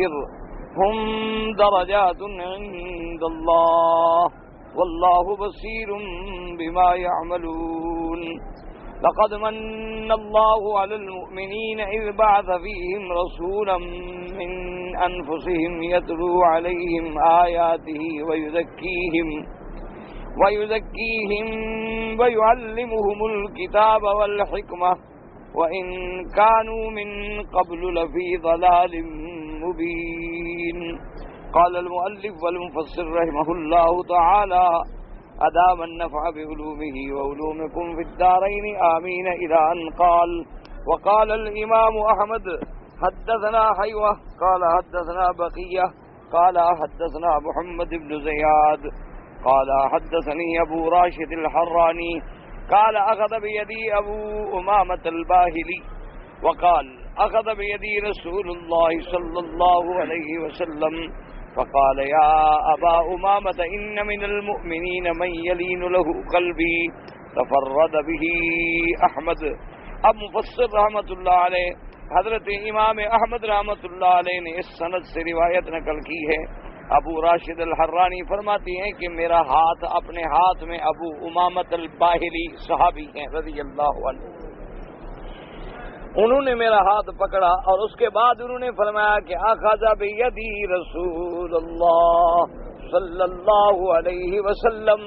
بصير هم درجات عند الله والله بصير بما يعملون لقد من الله على المؤمنين إذ بعث فيهم رسولا من أنفسهم يتلو عليهم آياته ويزكيهم ويعلمهم الكتاب والحكمة وإن كانوا من قبل لفي ضلال مبين. قال المؤلف والمفسر رحمه الله تعالى أدام النفع بعلومه وعلومكم في الدارين آمين إلى أن قال. وقال الإمام أحمد حدثنا حيوة قال حدثنا بقية قال حدثنا محمد بن زياد قال حدثني أبو راشد الحراني قال أخذ بيدي أبو أمامة الباهلي وقال أخذ بيدي رسول الله صلى الله عليه وسلم فقال يا أبا أمامة إن من المؤمنين من يلين له قلبي تفرد به أحمد. اب مفسر رحمت اللہ علیہ حضرت امام احمد رحمت اللہ علیہ نے اس سند سے روایت نقل کی ہے. ابو راشد الحرانی فرماتی ہیں کہ میرا ہاتھ اپنے ہاتھ میں ابو امامت الباہلی صحابی ہیں رضی اللہ عنہ، انہوں نے میرا ہاتھ پکڑا اور اس کے بعد انہوں نے فرمایا کہ اخذ بیدی رسول اللہ صلی اللہ علیہ وسلم.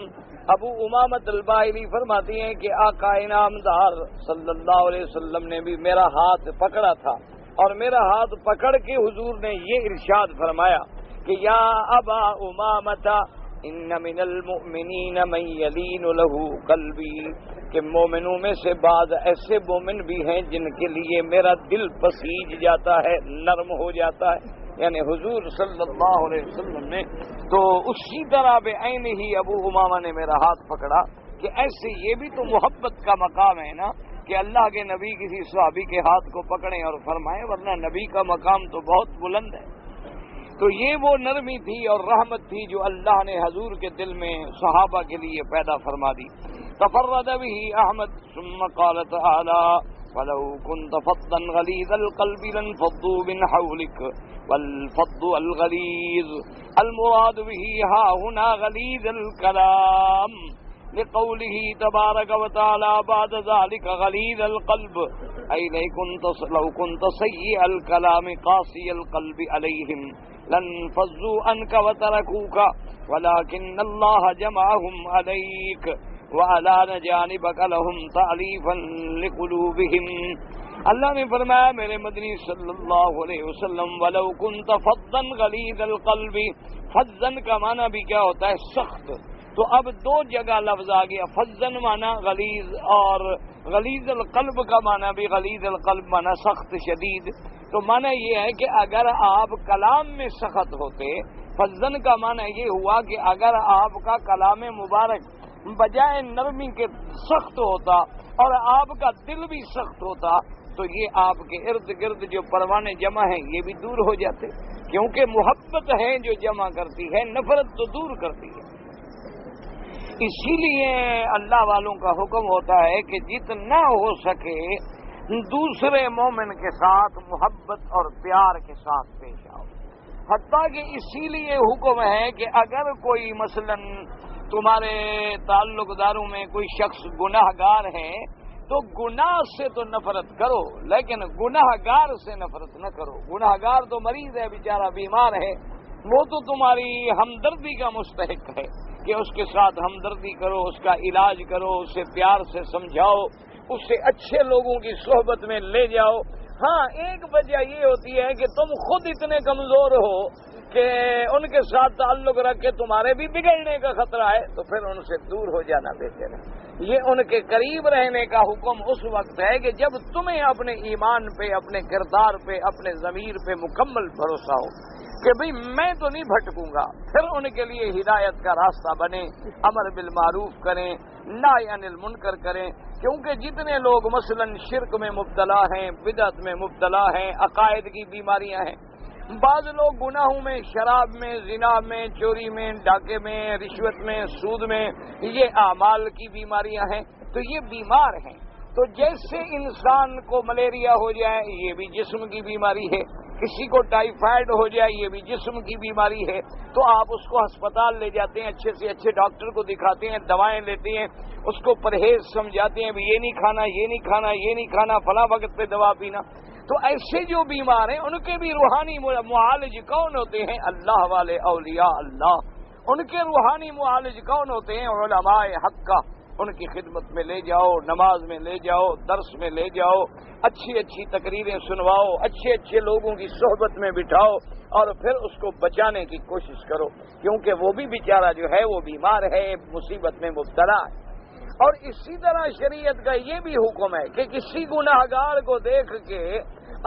ابو امامت الباہلی فرماتی ہیں کہ آقا انعامدار صلی اللہ علیہ وسلم نے بھی میرا ہاتھ پکڑا تھا اور میرا ہاتھ پکڑ کے حضور نے یہ ارشاد فرمایا کہ یا ابا امامت ان من المؤمنین من یلین له قلبی، کہ مومنوں میں سے بعض ایسے مومن بھی ہیں جن کے لیے میرا دل پسیج جاتا ہے، نرم ہو جاتا ہے. یعنی حضور صلی اللہ علیہ وسلم نے تو اسی طرح بے عین ہی ابو امامہ نے میرا ہاتھ پکڑا کہ ایسے یہ بھی تو محبت کا مقام ہے نا کہ اللہ کے نبی کسی صحابی کے ہاتھ کو پکڑیں اور فرمائیں، ورنہ نبی کا مقام تو بہت بلند ہے. تو یہ وہ نرمی تھی اور رحمت تھی جو اللہ نے حضور کے دل میں صحابہ کے لیے پیدا فرما دی. تفرد به احمد ثم قال تعالى ولو كنت فظا غليظ القلب لانفضوا من حولك والفض الغليظ المراد به ها هنا غليظ الكلام لقوله تبارك وتعالى بعد ذلك غليظ القلب أي لو كنت سيء الكلام قاسي القلب عليهم لانفضوا عنك وتركوك ولكن الله جمعهم عليك وَأَلَانَ جَانِبَكَ لَهُمْ تَعْلِيفًا لِقُلُوبِهِمْ. اللہ نے فرمایا میرے مدنی صلی اللہ علیہ وسلم وَلَوْ كُنْتَ فَظًّا غَلِيظَ الْقَلْبِ. فَظًّا کا معنی بھی کیا ہوتا ہے؟ سخت. تو اب دو جگہ لفظ آ گیا، فَظًّا معنی غلیظ اور غلیظ القلب کا معنی بھی غلیظ القلب معنی سخت شدید. تو معنی یہ ہے کہ اگر آپ کلام میں سخت ہوتے، فَظًّا کا معنی یہ ہوا کہ اگر آپ کا کلام مبارک بجائے نرمی کے سخت ہوتا اور آپ کا دل بھی سخت ہوتا تو یہ آپ کے ارد گرد جو پروانے جمع ہیں یہ بھی دور ہو جاتے، کیونکہ محبت ہے جو جمع کرتی ہے، نفرت تو دور کرتی ہے. اسی لیے اللہ والوں کا حکم ہوتا ہے کہ جتنا ہو سکے دوسرے مومن کے ساتھ محبت اور پیار کے ساتھ پیش آؤ. حتیٰ کہ اسی لیے حکم ہے کہ اگر کوئی مثلاً تمہارے تعلق داروں میں کوئی شخص گناہ گار ہے تو گناہ سے تو نفرت کرو، لیکن گناہ گار سے نفرت نہ کرو. گناہ گار تو مریض ہے، بیچارہ بیمار ہے، وہ تو تمہاری ہمدردی کا مستحق ہے کہ اس کے ساتھ ہمدردی کرو، اس کا علاج کرو، اسے پیار سے سمجھاؤ، اسے اچھے لوگوں کی صحبت میں لے جاؤ. ہاں ایک وجہ یہ ہوتی ہے کہ تم خود اتنے کمزور ہو کہ ان کے ساتھ تعلق رکھ کے تمہارے بھی بگڑنے کا خطرہ ہے، تو پھر ان سے دور ہو جانا بہتر ہے. یہ ان کے قریب رہنے کا حکم اس وقت ہے کہ جب تمہیں اپنے ایمان پہ، اپنے کردار پہ، اپنے ضمیر پہ مکمل بھروسہ ہو کہ بھئی میں تو نہیں بھٹکوں گا. پھر ان کے لیے ہدایت کا راستہ بنے، امر بالمعروف کریں، نہی عن المنکر کریں. کیونکہ جتنے لوگ مثلا شرک میں مبتلا ہیں، بدعت میں مبتلا ہیں، عقائد کی بیماریاں ہیں، بعض لوگ گناہوں میں، شراب میں، زنا میں، چوری میں، ڈاکے میں، رشوت میں، سود میں، یہ اعمال کی بیماریاں ہیں، تو یہ بیمار ہیں. تو جیسے انسان کو ملیریا ہو جائے یہ بھی جسم کی بیماری ہے، کسی کو ٹائیفائڈ ہو جائے، یہ بھی جسم کی بیماری ہے، تو آپ اس کو ہسپتال لے جاتے ہیں، اچھے سے اچھے ڈاکٹر کو دکھاتے ہیں، دوائیں لیتے ہیں، اس کو پرہیز سمجھاتے ہیں، بھی یہ نہیں کھانا، یہ نہیں کھانا، یہ نہیں کھانا، فلاں وقت پہ دوا پینا۔ تو ایسے جو بیمار ہیں ان کے بھی روحانی معالج کون ہوتے ہیں؟ اللہ والے، اولیاء اللہ۔ ان کے روحانی معالج کون ہوتے ہیں؟ علماء حق۔ ان کی خدمت میں لے جاؤ، نماز میں لے جاؤ، درس میں لے جاؤ، اچھی اچھی تقریریں سنواؤ، اچھے اچھے لوگوں کی صحبت میں بٹھاؤ، اور پھر اس کو بچانے کی کوشش کرو، کیونکہ وہ بھی بیچارہ جو ہے وہ بیمار ہے، مصیبت میں مبتلا ہے۔ اور اسی طرح شریعت کا یہ بھی حکم ہے کہ کسی گناہگار کو دیکھ کے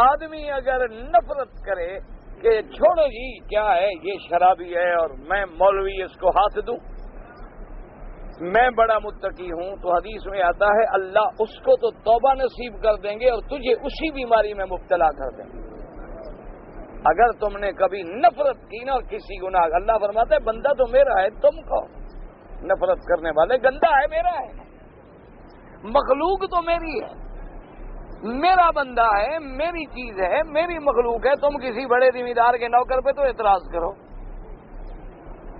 آدمی اگر نفرت کرے کہ چھوڑو جی کیا ہے، یہ شرابی ہے اور میں مولوی اس کو ہاتھ دوں، میں بڑا متقی ہوں، تو حدیث میں آتا ہے اللہ اس کو تو توبہ نصیب کر دیں گے اور تجھے اسی بیماری میں مبتلا کر دیں گے۔ اگر تم نے کبھی نفرت کی نا کسی گناہ، اللہ فرماتا ہے بندہ تو میرا ہے، تم کون نفرت کرنے والے؟ گندا ہے میرا ہے، مخلوق تو میری ہے، میرا بندہ ہے، میری چیز ہے، میری مخلوق ہے۔ تم کسی بڑے ذمہ دار کے نوکر پہ تو اعتراض کرو،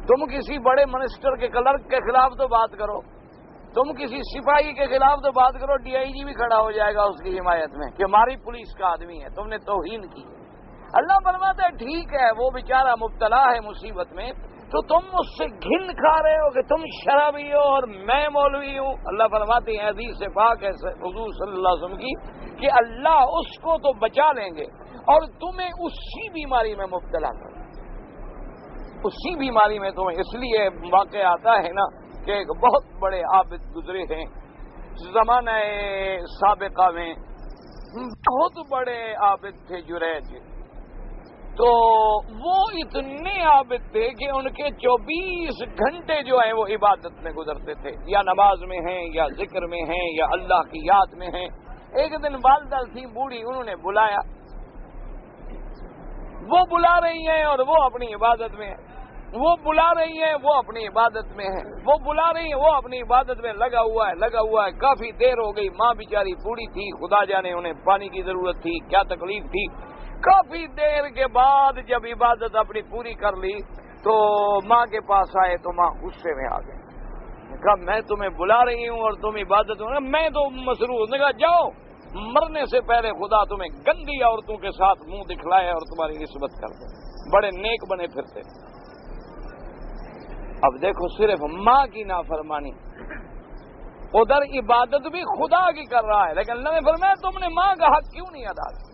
تم کسی بڑے منسٹر کے کلرک کے خلاف تو بات کرو، تم کسی سپاہی کے خلاف تو بات کرو، ڈی آئی جی بھی کھڑا ہو جائے گا اس کی حمایت میں کہ ہماری پولیس کا آدمی ہے، تم نے توہین کی۔ اللہ فرماتا ہے ٹھیک ہے وہ بیچارہ مبتلا ہے مصیبت میں، تو تم اس سے گھن کھا رہے ہو کہ تم شرابی ہو اور میں مولوی ہوں۔ اللہ فرماتے ہیں حدیث پاک ہے حضور صلی اللہ علیہ وسلم کی کہ اللہ اس کو تو بچا لیں گے اور تمہیں اسی بیماری میں مبتلا کر، اسی بیماری میں تمہیں۔ اس لیے واقع آتا ہے نا کہ ایک بہت بڑے عابد گزرے ہیں زمانہ سابقہ میں، بہت بڑے عابد تھے جریج، تو وہ اتنے عابد تھے کہ ان کے 24 گھنٹے جو ہیں وہ عبادت میں گزرتے تھے، یا نماز میں ہیں یا ذکر میں ہیں یا اللہ کی یاد میں ہیں۔ ایک دن والدہ تھی بوڑھی، انہوں نے بلایا، وہ بلا رہی ہیں اور وہ اپنی عبادت میں ہیں، وہ بلا رہی ہیں وہ اپنی عبادت میں ہیں، وہ بلا رہی ہیں وہ اپنی عبادت میں لگا ہوا ہے۔ کافی دیر ہو گئی، ماں بیچاری بوڑھی تھی، خدا جانے انہیں پانی کی ضرورت تھی، کیا تکلیف تھی۔ کافی دیر کے بعد جب عبادت اپنی پوری کر لی تو ماں کے پاس آئے تو ماں غصے میں آ گئے، کہا میں تمہیں بلا رہی ہوں اور تم عبادت ہو، میں تو مصروف۔ نے کہا جاؤ، مرنے سے پہلے خدا تمہیں گندی عورتوں کے ساتھ منہ دکھلائے اور تمہاری نسبت کر دے، بڑے نیک بنے پھرتے۔ اب دیکھو صرف ماں کی نافرمانی، ادھر عبادت بھی خدا کی کر رہا ہے، لیکن اللہ نے فرمایا تم نے ماں کا حق کیوں نہیں ادا کیا؟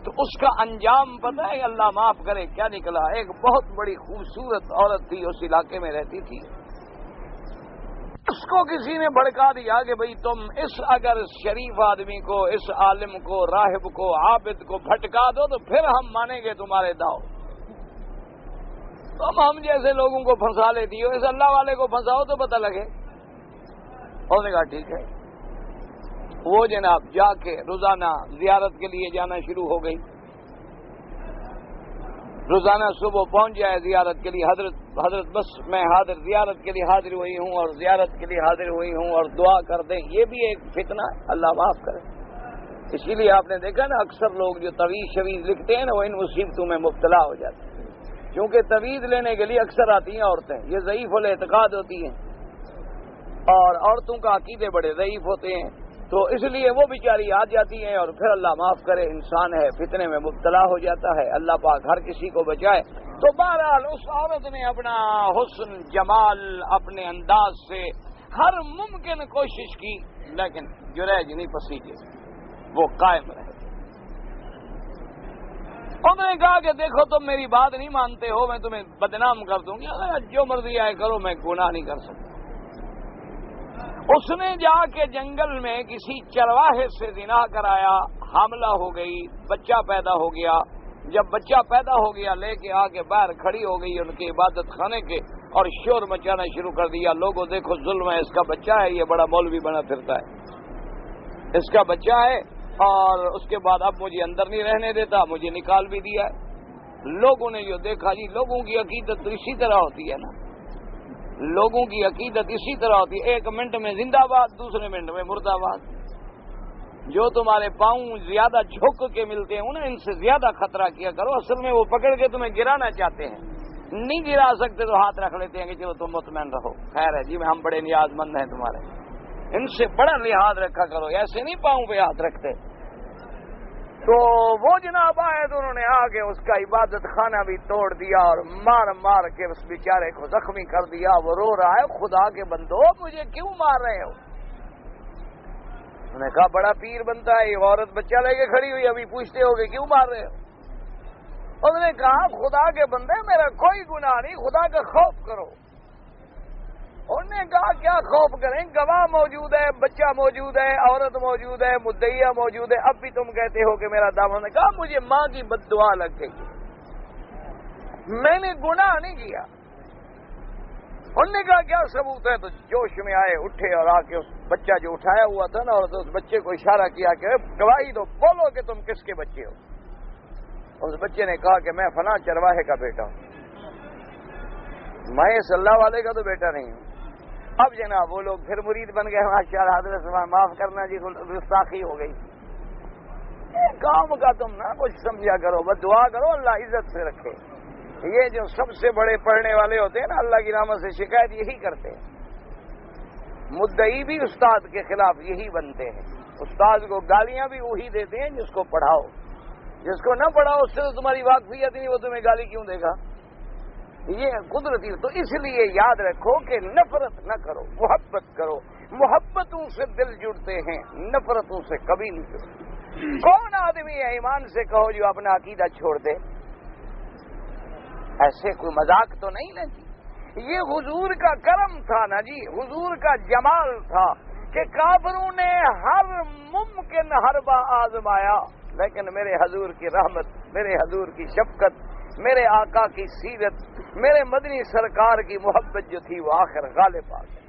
تو اس کا انجام پتہ ہے، اللہ معاف کرے کیا نکلا؟ ایک بہت بڑی خوبصورت عورت تھی، اس علاقے میں رہتی تھی، اس کو کسی نے بھڑکا دیا کہ بھئی تم اس اگر شریف آدمی کو، اس عالم کو، راہب کو، عابد کو بھٹکا دو تو پھر ہم مانیں گے تمہارے داؤ۔ تم ہم جیسے لوگوں کو پھنسا لیتی ہو، اس اللہ والے کو پھنساؤ تو پتہ لگے۔ اور نے کہا ٹھیک ہے۔ وہ جناب جا کے روزانہ زیارت کے لیے جانا شروع ہو گئی، روزانہ صبح پہنچ جائے زیارت کے لیے، حضرت بس میں زیارت کے لیے حاضر ہوئی ہوں اور زیارت کے لیے حاضر ہوئی ہوں اور دعا کر دیں۔ یہ بھی ایک فتنہ ہے، اللہ معاف کرے۔ اسی لیے آپ نے دیکھا نا اکثر لوگ جو تویز شویز لکھتے ہیں نا وہ ان مصیبتوں میں مبتلا ہو جاتے ہیں، کیونکہ تویز لینے کے لیے اکثر آتی ہیں عورتیں، یہ ضعیف الاعتقاد ہوتی ہیں اور عورتوں کا عقیدے بڑے ضعیف ہوتے ہیں، تو اس لیے وہ بیچاری آ جاتی ہیں اور پھر اللہ معاف کرے انسان ہے فتنے میں مبتلا ہو جاتا ہے، اللہ پاک ہر کسی کو بچائے۔ تو بہرحال اس عورت نے اپنا حسن جمال اپنے انداز سے ہر ممکن کوشش کی، لیکن جریج نہیں پسیجے، وہ قائم رہے۔ انہوں نے کہا کہ دیکھو تم میری بات نہیں مانتے ہو، میں تمہیں بدنام کر دوں گی، جو مرضی آئے کرو، میں گناہ نہیں کر سکتا۔ اس نے جا کے جنگل میں کسی چرواہے سے زنا کرایا، حاملہ ہو گئی، بچہ پیدا ہو گیا۔ جب بچہ پیدا ہو گیا لے کے آ کے باہر کھڑی ہو گئی ان کے عبادت خانے کے اور شور مچانا شروع کر دیا، لوگوں دیکھو ظلم ہے، اس کا بچہ ہے، یہ بڑا مولوی بنا پھرتا ہے، اس کا بچہ ہے، اور اس کے بعد اب مجھے اندر نہیں رہنے دیتا، مجھے نکال بھی دیا ہے۔ لوگوں نے جو دیکھا جی، لوگوں کی عقیدت تو اسی طرح ہوتی ہے نا، لوگوں کی عقیدت اسی طرح ہوتی ہے، ایک منٹ میں زندہ باد، دوسرے منٹ میں مردہ باد۔ جو تمہارے پاؤں زیادہ جھک کے ملتے ہیں انہیں ان سے زیادہ خطرہ کیا کرو. اصل میں وہ پکڑ کے تمہیں گرانا چاہتے ہیں, نہیں گرا سکتے تو ہاتھ رکھ لیتے ہیں کہ چلو تم مطمئن رہو, خیر ہے جی ہم بڑے نیاز مند ہیں تمہارے. ان سے بڑا لحاظ رکھا کرو, ایسے نہیں پاؤں پہ ہاتھ رکھتے. تو وہ جناب آئے تو انہوں نے آگے اس کا عبادت خانہ بھی توڑ دیا اور مار مار کے اس بیچارے کو زخمی کر دیا. وہ رو رہا ہے, خدا کے بندو مجھے کیوں مار رہے ہو؟ انہوں نے کہا بڑا پیر بنتا ہے, یہ عورت بچہ لے کے کھڑی ہوئی, ابھی پوچھتے ہو کہ کیوں مار رہے ہو؟ انہوں نے کہا خدا کے بندے میرا کوئی گناہ نہیں, خدا کا خوف کرو. انہوں نے کہا کیا خوف کریں, گواہ موجود ہے, بچہ موجود ہے, عورت موجود ہے, مدعیہ موجود ہے, اب بھی تم کہتے ہو کہ میرا دامن. نے کہا مجھے ماں کی بد دعا لگ گئی, میں نے گناہ نہیں کیا. انہوں نے کہا کیا ثبوت ہے؟ تو جوش میں آئے, اٹھے اور آ کے اس بچہ جو اٹھایا ہوا تھا نا, اور اس بچے کو اشارہ کیا کہ گواہی دو, بولو کہ تم کس کے بچے ہو. اس بچے نے کہا کہ میں فلاں چرواہے کا بیٹا ہوں, میں صلی اللہ علیہ کا تو بیٹا نہیں ہوں. اب جناب وہ لوگ پھر مرید بن گئے. ماشاءاللہ حضرت معاف کرنا جی, گستاخی ہو گئی. کام کا تم نہ کچھ سمجھا کرو, بس دعا کرو اللہ عزت سے رکھے. یہ جو سب سے بڑے پڑھنے والے ہوتے ہیں نا, اللہ کی رحمت سے شکایت یہی کرتے ہیں. مدعی بھی استاد کے خلاف یہی بنتے ہیں, استاد کو گالیاں بھی وہی دیتے ہیں جس کو پڑھاؤ. جس کو نہ پڑھاؤ اس سے تو تمہاری واقفیت نہیں, وہ تمہیں گالی کیوں دے گا؟ یہ قدرتی. تو اس لیے یاد رکھو کہ نفرت نہ کرو, محبت کرو. محبتوں سے دل جڑتے ہیں, نفرتوں سے کبھی نہیں جڑتے. کون آدمی ہے ایمان سے کہو جو اپنا عقیدہ چھوڑ دے؟ ایسے کوئی مذاق تو نہیں نا جی. یہ حضور کا کرم تھا نا جی, حضور کا جمال تھا کہ کافروں نے ہر ممکن حربہ آزمایا, لیکن میرے حضور کی رحمت, میرے حضور کی شفقت, میرے آقا کی سیرت, میرے مدنی سرکار کی محبت جو تھی وہ آخر غالب آ گئی.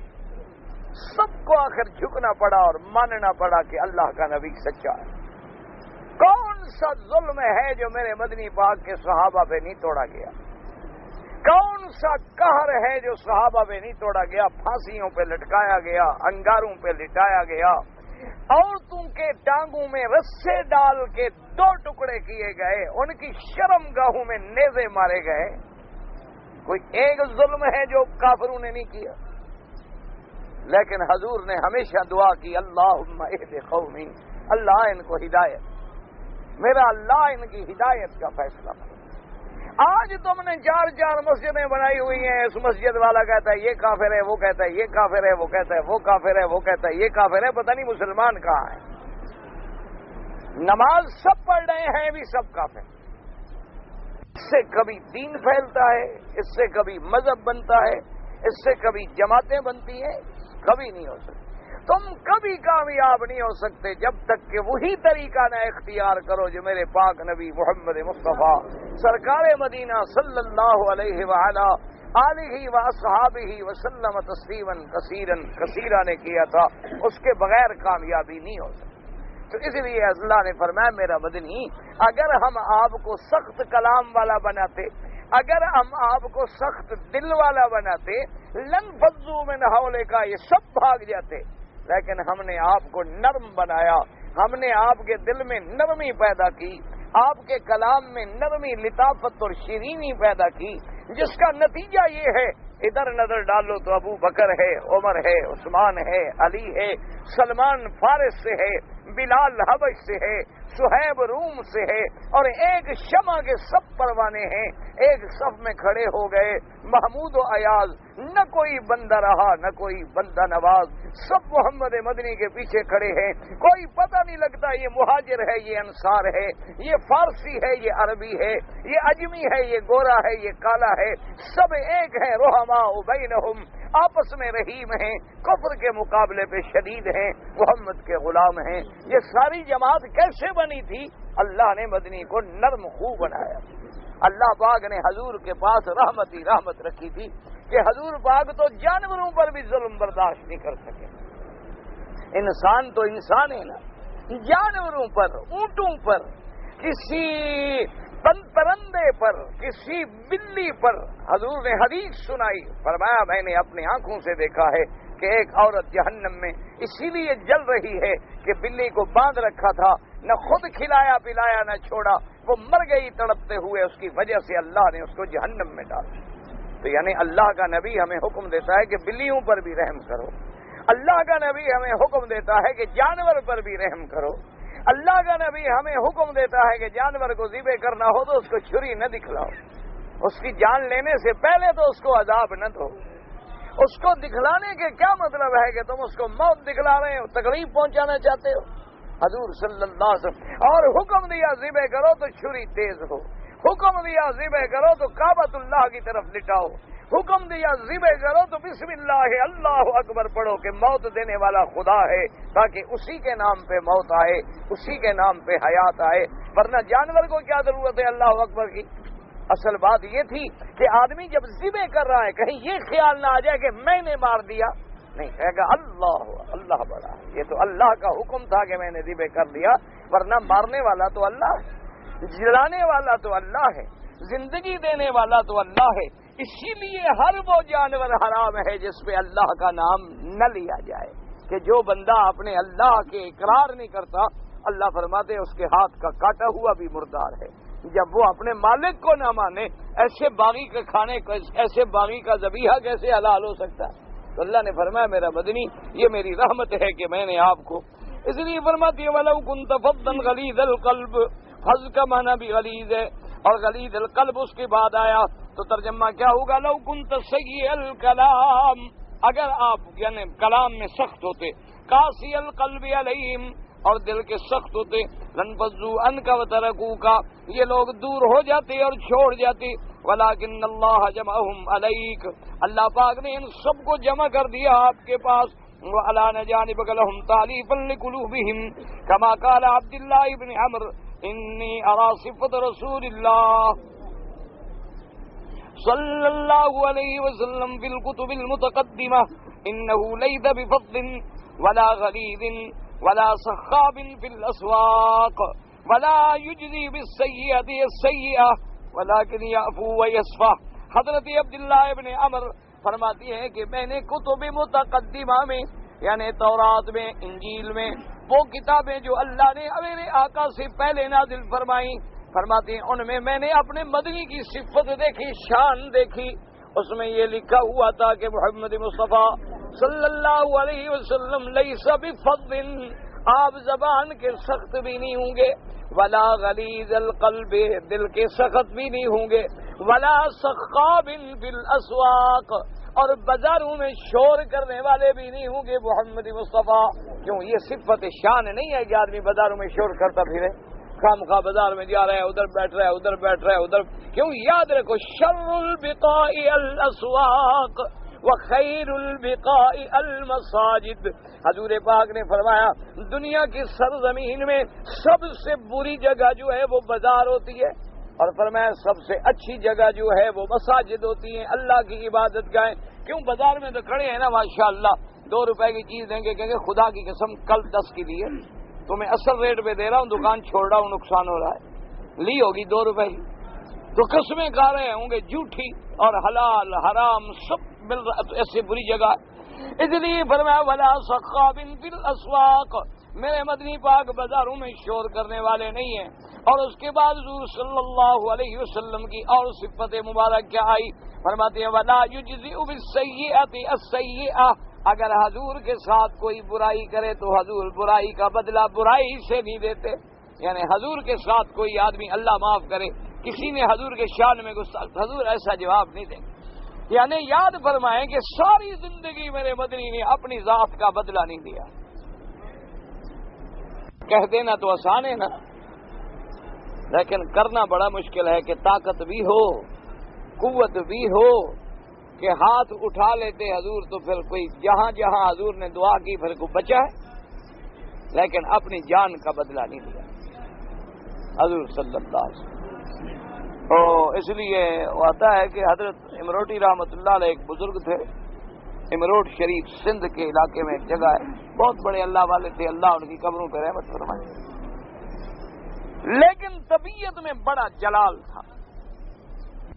سب کو آخر جھکنا پڑا اور ماننا پڑا کہ اللہ کا نبی سچا ہے. کون سا ظلم ہے جو میرے مدنی پاک کے صحابہ پہ نہیں توڑا گیا؟ کون سا قہر ہے جو صحابہ پہ نہیں توڑا گیا؟ پھانسیوں پہ لٹکایا گیا, انگاروں پہ لٹایا گیا, عورتوں کے ٹانگوں میں رسے ڈال کے 2 ٹکڑے کیے گئے, ان کی شرم گاہوں میں نیزے مارے گئے. کوئی ایک ظلم ہے جو کافروں نے نہیں کیا؟ لیکن حضور نے ہمیشہ دعا کی, اللہم اہد قومی, اللہ ان کو ہدایت, میرا اللہ ان کی ہدایت کا فیصلہ کرو. آج تم نے 4 مسجدیں بنائی ہوئی ہیں, اس مسجد والا کہتا ہے یہ کافر ہے, وہ کہتا ہے یہ کافر ہے, وہ کہتا ہے وہ کافر ہے, وہ کہتا ہے یہ کافر ہے, پتہ نہیں مسلمان کہاں ہے. نماز سب پڑھ رہے ہیں, بھی سب کافر. اس سے کبھی دین پھیلتا ہے, اس سے کبھی مذہب بنتا ہے, اس سے کبھی جماعتیں بنتی ہیں, کبھی نہیں ہو سکتی. تم کبھی کامیاب نہیں ہو سکتے جب تک کہ وہی طریقہ نہ اختیار کرو جو میرے پاک نبی محمد مصطفیٰ سرکار مدینہ صلی اللہ علیہ وآلہ آلہ واصحابہ وسلم تسلیما کثیرا کثیرا نے کیا تھا. اس کے بغیر کامیابی نہیں ہو سکتی. تو اس لیے اللہ نے فرمایا میرا مدنی, اگر ہم آپ کو سخت کلام والا بناتے, اگر ہم آپ کو سخت دل والا بناتے, لن فضوا من حولک, یہ سب بھاگ جاتے. لیکن ہم نے آپ کو نرم بنایا, ہم نے آپ کے دل میں نرمی پیدا کی, آپ کے کلام میں نرمی, لطافت اور شیرینی پیدا کی, جس کا نتیجہ یہ ہے ادھر نظر ڈالو تو ابو بکر ہے, عمر ہے, عثمان ہے, علی ہے, سلمان فارس سے ہے, بلال حبش سے ہے, صہیب روم سے ہے, اور ایک شمع کے سب پروانے ہیں, ایک صف میں کھڑے ہو گئے. محمود و ایاز, نہ کوئی بندہ رہا نہ کوئی بندہ نواز, سب محمد مدنی کے پیچھے کھڑے ہیں. کوئی پتہ نہیں لگتا یہ مہاجر ہے, یہ انصار ہے, یہ فارسی ہے, یہ عربی ہے, یہ اجمی ہے, یہ گورا ہے, یہ کالا ہے, سب ایک ہیں. رحماء بینہم, آپس میں رحیم ہیں, کفر کے مقابلے پہ شدید ہیں, محمد کے غلام ہیں. یہ ساری جماعت کیسے بنی تھی؟ اللہ نے مدنی کو نرم خو بنایا. اللہ پاک نے حضور کے پاس رحمت ہی رحمت رکھی تھی کہ حضور پاک تو جانوروں پر بھی ظلم برداشت نہیں کر سکے. انسان تو انسان ہے نا, جانوروں پر, اونٹوں پر, کسی پرندے پر, کسی بلی پر حضور نے حدیث سنائی, فرمایا میں نے اپنی آنکھوں سے دیکھا ہے کہ ایک عورت جہنم میں اسی لیے جل رہی ہے کہ بلی کو باندھ رکھا تھا، نہ خود کھلایا پلایا نہ چھوڑا، وہ مر گئی تڑپتے ہوئے، اس کی وجہ سے اللہ نے اس کو جہنم میں ڈالا۔ تو یعنی اللہ کا نبی ہمیں حکم دیتا ہے کہ بلیوں پر بھی رحم کرو، اللہ کا نبی ہمیں حکم دیتا ہے کہ جانور پر بھی رحم کرو، اللہ کا نبی ہمیں حکم دیتا ہے کہ جانور کو ذبح کرنا ہو تو اس کو چھری نہ دکھلاؤ، اس کی جان لینے سے پہلے تو اس کو عذاب نہ دو۔ اس کو دکھلانے کے کیا مطلب ہے کہ تم اس کو موت دکھلا رہے ہو، تکلیف پہنچانا چاہتے ہو؟ حضور صلی اللہ علیہ وسلم اور حکم دیا ذبح کرو تو چھری تیز ہو، حکم دیا ذبح کرو تو کعبۃ اللہ کی طرف لٹاؤ، حکم دیا ذبح کرو تو بسم اللہ اللہ اکبر پڑھو کہ موت دینے والا خدا ہے، تاکہ اسی کے نام پہ موت آئے، اسی کے نام پہ حیات آئے، ورنہ جانور کو کیا ضرورت ہے اللہ اکبر کی؟ اصل بات یہ تھی کہ آدمی جب ذبح کر رہا ہے کہیں یہ خیال نہ آ جائے کہ میں نے مار دیا، نہیں کہے گا اللہ بڑا ہے، یہ تو اللہ کا حکم تھا کہ میں نے ذبح کر دیا، ورنہ مارنے والا تو اللہ ہے، جلانے والا تو اللہ ہے، زندگی دینے والا تو اللہ ہے۔ اسی لیے ہر وہ جانور حرام ہے جس پہ اللہ کا نام نہ لیا جائے، کہ جو بندہ اپنے اللہ کے اقرار نہیں کرتا، اللہ فرماتے اس کے ہاتھ کا کاٹا ہوا بھی مردار ہے۔ جب وہ اپنے مالک کو نہ مانے، ایسے باغی کے کھانے کو، ایسے باغی کا ذبیحہ کیسے حلال ہو سکتا ہے؟ تو اللہ نے فرمایا میرا مدنی یہ میری رحمت ہے کہ میں نے آپ کو، اس لیے فرماتی ہے وَلَوْ كُنْتَ فَظًّا غَلِيظَ الْقَلْبِ، فَظ کا معنی بھی غلیظ ہے، اور غلیظ القلب اس کے بعد آیا تو ترجمہ کیا ہوگا؟ لَوْ كُنْتَ سَيِّئَ الْكَلَامِ، اگر آپ یعنی کلام میں سخت ہوتے، قَاسِيَ الْقَلْبِ عَلَيْهِمْ، اور دل کے سخت ہوتے، لَنْفَضُّوا عَنْكَ وَتَرَكُوكَ، یہ لوگ دور ہو جاتے اور چھوڑ جاتے، وَلَكِنَّ اللَّهَ جَمَعَهُمْ عَلَيْكَ، اللہ پاک نے ان سب کو جمع کر دیا آپ کے پاس، وَعَلَانَ جَانِبَكَ لَهُمْ تَعْلِيفًا لِقُلُوبِهِمْ كَمَا قَالَ عَبْدُ اللَّهِ بْنِ عَمْرٍ إِنِّي أَرَى صِفَةَ رَسُولِ اللَّهِ صلی اللہ علیہ وسلم فی الکتب المتقدمہ انه ليس بفظ ولا غلیظ ولا سخاب فی الاسواق ولا یجزی بالسیئة السیئة ولكن یعفو ویصفح۔ حضرت عبداللہ ابن عمر فرماتی ہیں کہ میں نے کتب متقدمہ میں یعنی تورات میں، انجیل میں، وہ کتابیں جو اللہ نے میرے آقا سے پہلے نازل فرمائی، فرماتی ہیں ان میں نے اپنے مدنی کی صفت دیکھی، شان دیکھی، اس میں یہ لکھا ہوا تھا کہ محمد مصطفیٰ صلی اللہ علیہ وسلم لیس بفظ، آپ زبان کے سخت بھی نہیں ہوں گے، ولا غلیظ القلب، دل کے سخت بھی نہیں ہوں گے، ولا سخاب فی الاسواق، اور بازاروں میں شور کرنے والے بھی نہیں ہوں گے محمد مصطفیٰ۔ کیوں؟ یہ صفت شان نہیں ہے کہ آدمی بازاروں میں شور کرتا پھرے، خام خواہ بازار میں جا رہا ہے، ادھر بیٹھ رہا ہے، ادھر بیٹھ رہا ہے، ادھر کیوں؟ یاد رکھو شر البقاء الاسواق وخیر البقاء المساجد، حضور پاک نے فرمایا دنیا کی سرزمین میں سب سے بری جگہ جو ہے وہ بازار ہوتی ہے، اور فرمایا سب سے اچھی جگہ جو ہے وہ مساجد ہوتی ہیں، اللہ کی عبادت گاہیں۔ کیوں؟ بازار میں تو کھڑے ہیں نا ماشاءاللہ، 2 روپے کی چیز دیں گے، کہیں گے خدا کی قسم کل 10 کی دی ہے، تمہیں اصل ریٹ پہ دے رہا ہوں، دکان چھوڑ رہا ہوں، نقصان ہو رہا ہے، لی ہوگی 2 روپے کی، تو قسمیں کھا رہے ہوں گے، جھوٹی اور حلال حرام سب مل رہا، تو ایسے بری جگہ۔ اس لیے فرمایا ولا سخاب فی الاسواق، میرے مدنی پاک بازاروں میں شور کرنے والے نہیں ہیں۔ اور اس کے بعد حضور صلی اللہ علیہ وسلم کی اور صفت مبارک کیا آئی؟ فرماتے ہیں ولا یجزئ بالسیئۃ السیئۃ، اگر حضور کے ساتھ کوئی برائی کرے تو حضور برائی کا بدلہ برائی سے نہیں دیتے، یعنی حضور کے ساتھ کوئی آدمی، اللہ معاف کرے، کسی نے حضور کے شان میں گستاخی، حضور ایسا جواب نہیں دیں گے۔ یعنی یاد فرمائیں کہ ساری زندگی میرے مدنی نے اپنی ذات کا بدلہ نہیں دیا۔ کہہ دینا تو آسان ہے نا، لیکن کرنا بڑا مشکل ہے کہ طاقت بھی ہو، قوت بھی ہو، کہ ہاتھ اٹھا لیتے حضور تو پھر کوئی جہاں جہاں حضور نے دعا کی پھر کو بچا ہے، لیکن اپنی جان کا بدلہ نہیں دیا حضور صلی اللہ علیہ وسلم۔ اس لیے آتا ہے کہ حضرت امروٹی رحمۃ اللہ علیہ ایک بزرگ تھے، امروٹ شریف سندھ کے علاقے میں ایک جگہ ہے، بہت بڑے اللہ والے تھے، اللہ ان کی قبروں پہ رحمت فرمائے، لیکن طبیعت میں بڑا جلال تھا،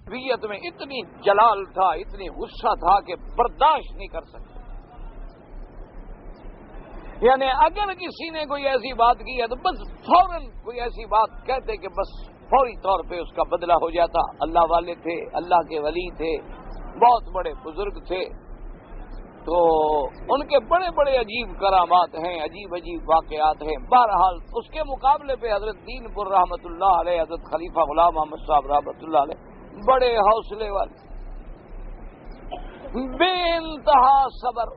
طبیعت میں اتنی جلال تھا، اتنی غصہ تھا کہ برداشت نہیں کر سکتے۔ یعنی اگر کسی نے کوئی ایسی بات کی ہے تو بس فوراً کوئی ایسی بات کہتے کہ بس فوری طور پہ اس کا بدلہ ہو جاتا. اللہ والے تھے, اللہ کے ولی تھے, بہت بڑے بزرگ تھے, تو ان کے بڑے بڑے عجیب کرامات ہیں, عجیب عجیب واقعات ہیں. بہرحال اس کے مقابلے پہ حضرت دین پور رحمۃ اللہ علیہ, حضرت خلیفہ غلام محمد صاحب رحمۃ اللہ علیہ بڑے حوصلے والے, بے انتہا صبر,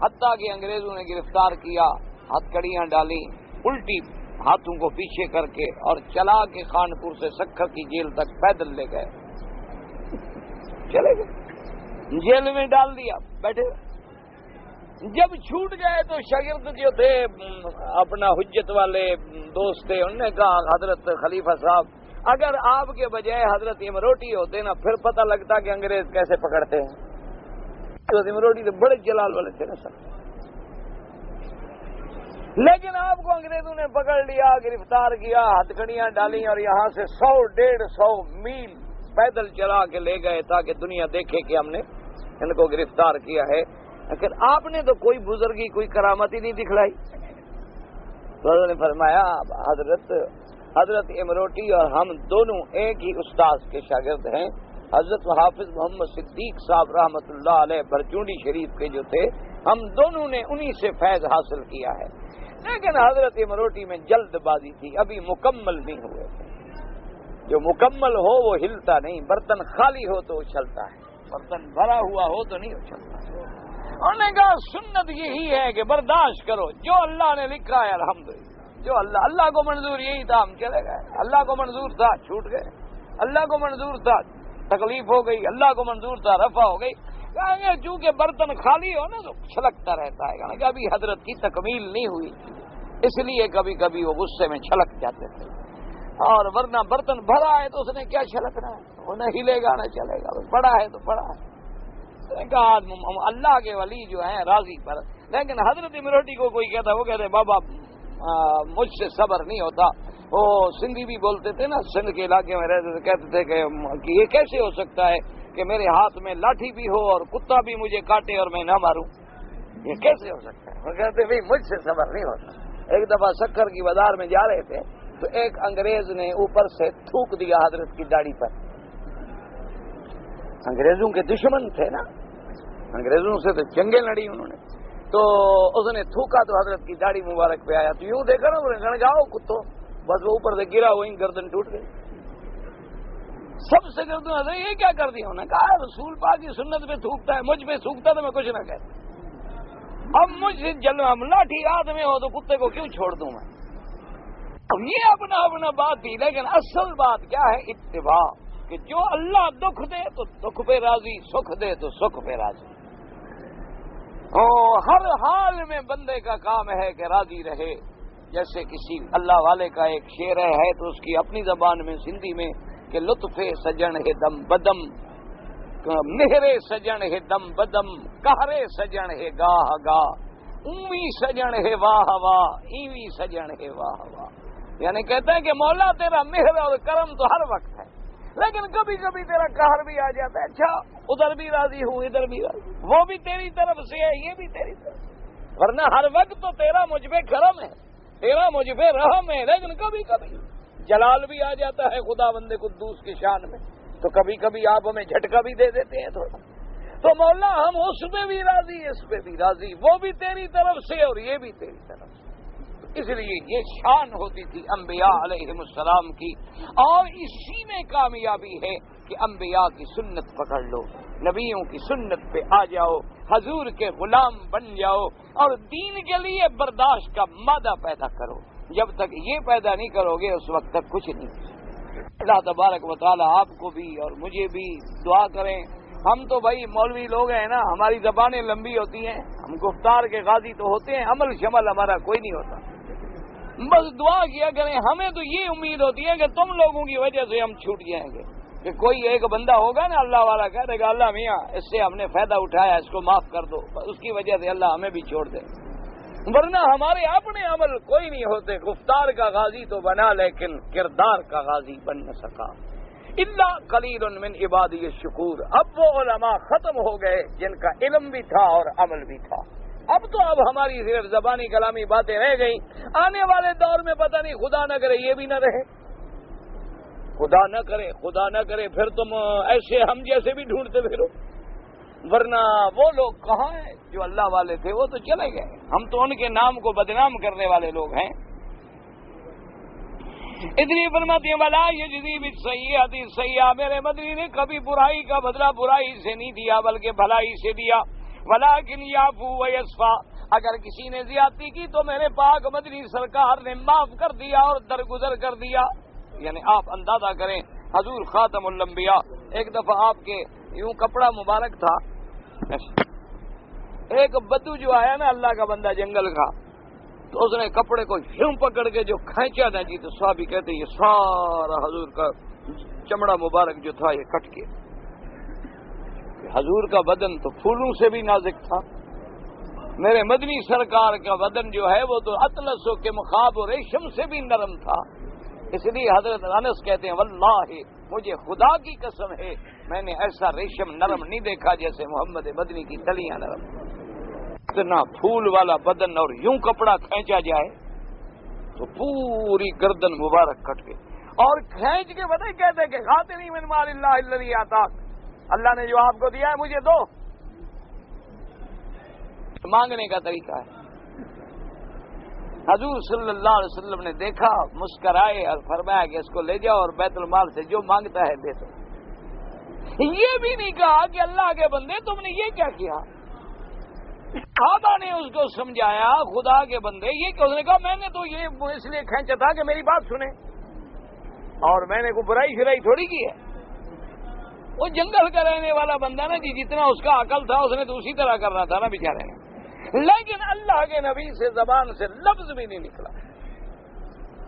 حتیٰ کہ انگریزوں نے گرفتار کیا, ہتھکڑیاں ڈالی, الٹی ہاتھوں کو پیچھے کر کے اور چلا کے خانپور سے سکھر کی جیل تک پیدل لے گئے, چلے گئے, جیل میں ڈال دیا, بیٹھے. جب چھوٹ گئے تو شاگرد جو تھے اپنا حجت والے دوست تھے, انہوں نے کہا حضرت خلیفہ صاحب اگر آپ کے بجائے حضرت امروٹی ہوتے نا پھر پتہ لگتا کہ انگریز کیسے پکڑتے ہیں. حضرت امروٹی تو بڑے جلال والے تھے نا سر, لیکن آپ کو انگریزوں نے پکڑ لیا, گرفتار کیا, ہتھکڑیاں ڈالی اور یہاں سے 100-150 میل پیدل چلا کے لے گئے تاکہ دنیا دیکھے کہ ہم نے ان کو گرفتار کیا ہے. لیکن آپ نے تو کوئی بزرگی, کوئی کرامت ہی نہیں دکھلائی. تو حضرت نے فرمایا حضرت امروٹی اور ہم دونوں ایک ہی استاذ کے شاگرد ہیں. حضرت حافظ محمد صدیق صاحب رحمۃ اللہ علیہ برچونڈی شریف کے جو تھے, ہم دونوں نے انہی سے فیض حاصل کیا ہے. لیکن حضرت امروٹی میں جلد بازی تھی, ابھی مکمل نہیں ہوئے تھے. جو مکمل ہو وہ ہلتا نہیں, برتن خالی ہو تو اچھلتا ہے, برتن بھرا ہوا ہو تو نہیں اچھلتا. انہوں نے کہا سنت یہی ہے کہ برداشت کرو, جو اللہ نے لکھا ہے الحمدللہ, جو اللہ کو منظور یہی تھا, ہم چلے گئے. اللہ کو منظور تھا چھوٹ گئے, اللہ کو منظور تھا تکلیف ہو گئی, اللہ کو منظور تھا رفع ہو گئی. چونکہ برتن خالی ہو نا تو چھلکتا رہتا ہے, کہ ابھی حضرت کی تکمیل نہیں ہوئی, اس لیے کبھی کبھی وہ غصے میں چھلک جاتے تھے. اور ورنہ برتن بھرا ہے تو اس نے کیا چھلکنا ہے, وہ نہ ہلے گا نہ چلے گا, بڑا ہے تو بڑا ہے. اللہ کے ولی جو ہیں راضی پر. لیکن حضرت امروٹی کو کوئی کہتا, وہ کہتے بابا مجھ سے صبر نہیں ہوتا. وہ سندھی بھی بولتے تھے نا, سندھ کے علاقے میں رہتے تھے, کہتے تھے کہ یہ کیسے ہو سکتا ہے کہ میرے ہاتھ میں لاٹھی بھی ہو اور کتا بھی مجھے کاٹے اور میں نہ ماروں, یہ کیسے ہو سکتا ہے. وہ کہتے بھائی مجھ سے صبر نہیں ہوتا. ایک دفعہ سکھر کی بازار میں جا رہے تھے تو ایک انگریز نے اوپر سے تھوک دیا حضرت کی داڑھی پر. انگریزوں کے دشمن تھے نا, انگریزوں سے تو جنگیں لڑی انہوں نے, تو اس نے تھوکا تو حضرت کی داڑھی مبارک پہ آیا. تو یوں دیکھا نا, انہوں نے کہا جاؤ کتوں, بس وہ اوپر سے گرا, وہیں گردن ٹوٹ گئی. سب سے گردن یہ کیا کر دیا, انہوں نے کہا رسول پاک کی سنت پہ تھوکتا ہے, مجھ پہ تھوکتا تو میں کچھ نہ کہتا. اب مجھ سے لاٹھی ہاتھ میں ہو تو کتے کو کیوں چھوڑ دوں میں. اب یہ اپنا بات تھی, لیکن اصل بات کیا ہے, اتباع. کہ جو اللہ دکھ دے تو دکھ پہ راضی, سکھ دے تو سکھ پہ راضی. ہر حال میں بندے کا کام ہے کہ راضی رہے. جیسے کسی اللہ والے کا ایک شعر ہے تو اس کی اپنی زبان میں سندھی میں کہ لطف سجن ہے دم بدم, مہرے سجن ہے دم بدم, کہرے سجن ہے گاہ گاہ, اوی سجن ہے واہ واہ, ایوی سجن ہے واہ واہ. یعنی کہتے ہیں کہ مولا تیرا مہر اور کرم تو ہر وقت ہے, لیکن کبھی کبھی تیرا قہر بھی آ جاتا ہے. اچھا ادھر بھی راضی ہوں, ادھر بھی راضی, وہ بھی تیری طرف سے ہے, یہ بھی تیری طرف, ورنہ ہر وقت تو تیرا مجھ پہ کرم ہے, تیرا مجھ پہ رحم ہے. لیکن کبھی کبھی جلال بھی آ جاتا ہے خدا بندے قدوس کی شان میں, تو کبھی کبھی آپ ہمیں جھٹکا بھی دے دیتے ہیں تھوڑا. تو مولا ہم اس پہ بھی راضی, اس پہ بھی راضی, وہ بھی تیری طرف سے اور یہ بھی تیری طرف سے. اس لیے یہ شان ہوتی تھی انبیاء علیہم السلام کی, اور اسی میں کامیابی ہے کہ انبیاء کی سنت پکڑ لو, نبیوں کی سنت پہ آ جاؤ, حضور کے غلام بن جاؤ, اور دین کے لیے برداشت کا مادہ پیدا کرو. جب تک یہ پیدا نہیں کرو گے اس وقت تک کچھ نہیں. اللہ تبارک و تعالی آپ کو بھی اور مجھے بھی دعا کریں. ہم تو بھائی مولوی لوگ ہیں نا, ہماری زبانیں لمبی ہوتی ہیں, ہم گفتار کے غازی تو ہوتے ہیں, عمل شمل ہمارا کوئی نہیں ہوتا. بس دعا کیا کریں. ہمیں تو یہ امید ہوتی ہے کہ تم لوگوں کی وجہ سے ہم چھوٹ جائیں گے, کہ کوئی ایک بندہ ہوگا نا اللہ والا, کہہ دے گا اللہ میاں اس سے ہم نے فائدہ اٹھایا, اس کو معاف کر دو, اس کی وجہ سے اللہ ہمیں بھی چھوڑ دے. ورنہ ہمارے اپنے عمل کوئی نہیں ہوتے. گفتار کا غازی تو بنا لیکن کردار کا غازی بن نہ سکا. الا قلیل من عبادی الشکور. اب وہ علماء ختم ہو گئے جن کا علم بھی تھا اور عمل بھی تھا. اب تو ہماری صرف زبانی کلامی باتیں رہ گئی. آنے والے دور میں پتہ نہیں، خدا نہ کرے یہ بھی نہ رہے، خدا نہ کرے پھر تم ایسے ہم جیسے بھی ڈھونڈتے پھرو. ورنہ وہ لوگ کہاں ہیں جو اللہ والے تھے، وہ تو چلے گئے. ہم تو ان کے نام کو بدنام کرنے والے لوگ ہیں. اس لیے فرماتے ہیں ولا یجزی بالسیئۃ السیئۃ، میرے مدنی نے کبھی برائی کا بدلہ برائی سے نہیں دیا بلکہ بھلائی سے دیا. ولکن یعفو ویصفا، اگر کسی نے زیادتی کی تو میرے پاک مدنی سرکار نے معاف کر دیا اور درگزر کر دیا. یعنی آپ اندازہ کریں حضور خاتم الانبیاء، ایک دفعہ آپ کے یوں کپڑا مبارک تھا، ایک بدو جو آیا نا اللہ کا بندہ جنگل کا، تو اس نے کپڑے کو یوں پکڑ کے جو کھینچا نا جی، تو صحابی کہتے ہیں یہ سارا حضور کا چمڑا مبارک جو تھا یہ کٹ گیا. حضور کا بدن تو پھولوں سے بھی نازک تھا، میرے مدنی سرکار کا بدن جو ہے وہ تو اطلس کے مخاب و ریشم سے بھی نرم تھا. اس لیے حضرت انس کہتے ہیں واللہ مجھے خدا کی قسم ہے میں نے ایسا ریشم نرم نہیں دیکھا جیسے محمد مدنی کی تلیاں نرم. اتنا پھول والا بدن اور یوں کپڑا کھینچا جائے تو پوری گردن مبارک کٹ گئی. اور کھینچ کے بتائیں کہتے کہ خاطری من مال اللہ الذی آتاک، اللہ نے جو آپ کو دیا ہے مجھے دو. مانگنے کا طریقہ ہے. حضور صلی اللہ علیہ وسلم نے دیکھا، مسکرائے اور فرمایا کہ اس کو لے جاؤ اور بیت المال سے جو مانگتا ہے دے دو. یہ بھی نہیں کہا کہ اللہ کے بندے تم نے یہ کیا کیا. صحابہ نے اس کو سمجھایا خدا کے بندے یہ کہ اس نے کہا میں نے تو یہ اس لیے کھینچا تھا کہ میری بات سنیں، اور میں نے کوئی برائی شرائی تھوڑی کی ہے. وہ جنگل کا رہنے والا بندہ نا جی، جتنا اس کا عقل تھا اس نے تو اسی طرح کرنا تھا نا بیچارے نے. لیکن اللہ کے نبی سے زبان سے لفظ بھی نہیں نکلا.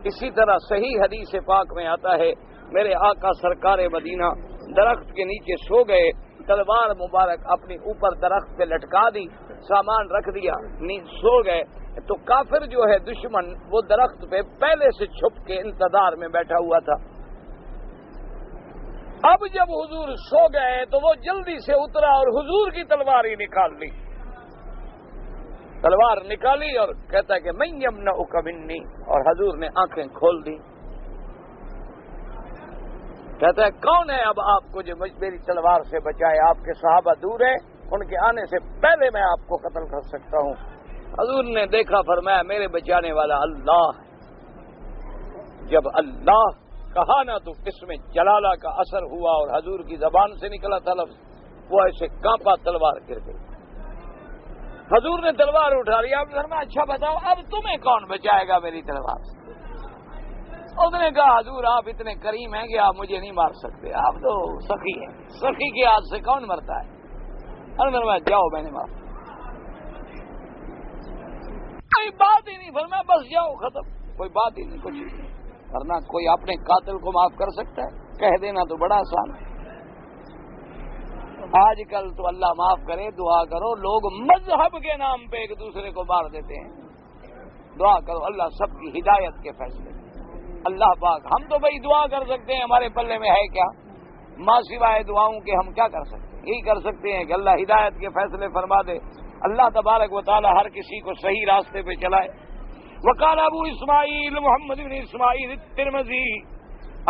اسی طرح صحیح حدیث پاک میں آتا ہے میرے آقا سرکار مدینہ درخت کے نیچے سو گئے، تلوار مبارک اپنی اوپر درخت پہ لٹکا دی، سامان رکھ دیا، نیند سو گئے. تو کافر جو ہے دشمن وہ درخت پہ پہلے سے چھپ کے انتظار میں بیٹھا ہوا تھا. اب جب حضور سو گئے تو وہ جلدی سے اترا اور حضور کی تلوار ہی نکال لی. تلوار نکالی اور کہتا ہے کہ من یمنعک منی، اور حضور نے آنکھیں کھول دی. کہتا ہے کون ہے اب آپ کو جو میری تلوار سے بچائے؟ آپ کے صحابہ دور ہیں، ان کے آنے سے پہلے میں آپ کو قتل کر سکتا ہوں. حضور نے دیکھا، فرمایا میرے بچانے والا اللہ ہے. جب اللہ کہا نا تو اس میں جلالہ کا اثر ہوا اور حضور کی زبان سے نکلا تھا لفظ، وہ ایسے کانپا، تلوار گر گئی. حضور نے تلوار اٹھا لیا. اب فرمایا اچھا بتاؤ اب تمہیں کون بچائے گا میری تلوار سے؟ اس نے کہا حضور آپ اتنے کریم ہیں کہ آپ مجھے نہیں مار سکتے، آپ تو سخی ہیں، سخی کے ہاتھ سے کون مرتا ہے. اور فرمایا جاؤ میں نے معاف. کوئی بات ہی نہیں، فرمایا بس جاؤ، ختم، کوئی بات ہی نہیں، کچھ نہیں. ورنہ کوئی اپنے قاتل کو معاف کر سکتا ہے؟ کہہ دینا تو بڑا آسان ہے. آج کل تو اللہ معاف کرے، دعا کرو، لوگ مذہب کے نام پہ ایک دوسرے کو مار دیتے ہیں. دعا کرو اللہ سب کی ہدایت کے فیصلے. اللہ پاک، ہم تو بھائی دعا کر سکتے ہیں، ہمارے پلے میں ہے کیا؟ ماں سوائے دعاؤں کے ہم کیا کر سکتے ہیں؟ یہی کر سکتے ہیں کہ اللہ ہدایت کے فیصلے فرما دے. اللہ تبارک و تعالی ہر کسی کو صحیح راستے پہ چلائے. وقال ابو اسماعیل محمد بن اسماعیل الترمذی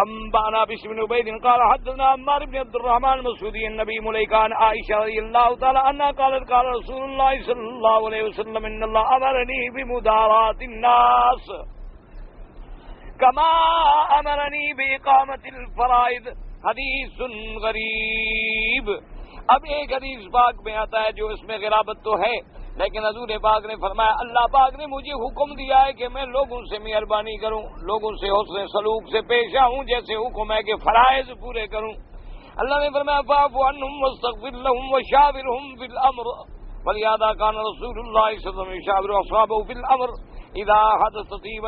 انبانا بشر بن عبید قال حدثنا عمار بن عبد الرحمن مسعودی النبی ملیکان عائشہ رضی اللہ تعالی عنہا قالت قال رسول اللہ صلی اللہ علیہ وسلم ان اللہ امرنی بمدارات الناس کما امرنی باقامت الفرائض. حدیث غریب. اب ایک حدیث پاک میں آتا ہے جو اس میں غرابت تو ہے، لیکن حضور پاک نے فرمایا اللہ پاک نے مجھے حکم دیا ہے کہ میں لوگوں سے مہربانی کروں، لوگوں سے حسن سلوک سے پیش آؤں، جیسے حکم ہے کہ فرائض پورے کروں. اللہ نے فرمایا فاعف عنہم واستغفر لهم وشاورهم فی الامر ولہذا کان رسول اللہ صلی اللہ علیہ وسلم یشاور اصحابہ فی الامر اذا حدث